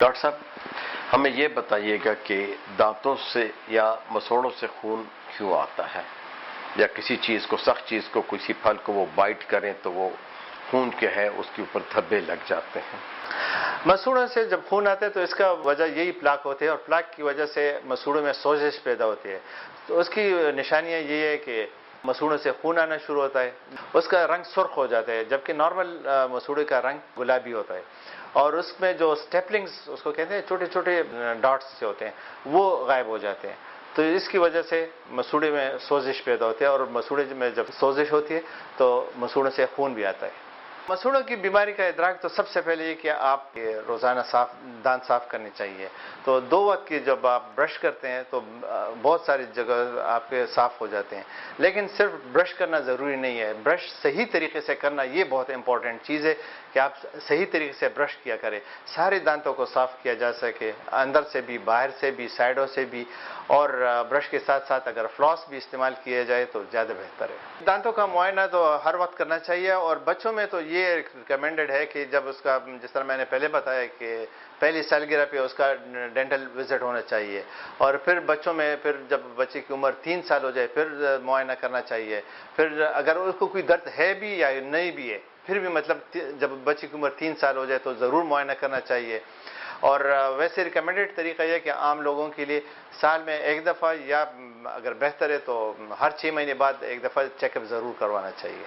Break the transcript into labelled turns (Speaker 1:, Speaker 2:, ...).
Speaker 1: Doctor صاحب ہمیں یہ بتائیے گا کہ دانتوں سے یا مسوڑوں سے خون کیوں آتا ہے، یا کسی چیز کو، سخت چیز کو، کسی پھل کو وہ بائٹ کریں تو وہ خون کے ہے اس کے اوپر دھبے لگ جاتے ہیں؟
Speaker 2: مسوڑوں سے جب خون آتا ہے تو اس کا وجہ یہی پلاک ہوتے ہیں، اور پلاک کی وجہ سے مسوڑوں میں سوزش پیدا ہوتی ہے۔ تو اس کی نشانیاں یہ ہے کہ مسوڑوں سے خون آنا شروع ہوتا ہے، اس کا رنگ سرخ ہو جاتا ہے، جبکہ نارمل مسوڑے کا رنگ گلابی ہوتا ہے، اور اس میں جو سٹیپلنگز اس کو کہتے ہیں، چھوٹے چھوٹے ڈاٹس جو ہوتے ہیں وہ غائب ہو جاتے ہیں۔ تو اس کی وجہ سے مسوڑے میں سوزش پیدا ہوتے ہیں، اور مسوڑے میں جب سوزش ہوتی ہے تو مسوڑوں سے خون بھی آتا ہے۔ مسوڑوں کی بیماری کا ادراک تو سب سے پہلے یہ کہ آپ روزانہ دانت صاف کرنے چاہیے۔ تو 2 وقت کی جب آپ برش کرتے ہیں تو بہت ساری جگہ آپ کے صاف ہو جاتے ہیں، لیکن صرف برش کرنا ضروری نہیں ہے، برش صحیح طریقے سے کرنا یہ بہت امپورٹنٹ چیز ہے کہ آپ صحیح طریقے سے برش کیا کریں، سارے دانتوں کو صاف کیا جا سکے، اندر سے بھی، باہر سے بھی، سائڈوں سے بھی، اور برش کے ساتھ ساتھ اگر فلاس بھی استعمال کیا جائے تو زیادہ بہتر ہے۔ دانتوں کا معائنہ تو ہر وقت کرنا چاہیے، اور بچوں میں تو یہ ریکمینڈڈ ہے کہ جب اس کا، جس طرح میں نے پہلے بتایا کہ پہلی سالگرہ پہ اس کا ڈینٹل وزٹ ہونا چاہیے، اور پھر بچوں میں، پھر جب بچے کی عمر 3 سال ہو جائے پھر معائنہ کرنا چاہیے، پھر اگر اس کو کوئی درد ہے بھی یا نہیں بھی ہے پھر بھی، مطلب جب بچے کی عمر 3 سال ہو جائے تو ضرور معائنہ کرنا چاہیے۔ اور ویسے ریکمینڈڈ طریقہ یہ کہ عام لوگوں کے لیے سال میں 1 دفعہ، یا اگر بہتر ہے تو ہر 6 مہینے بعد 1 دفعہ چیک اپ ضرور کروانا چاہیے۔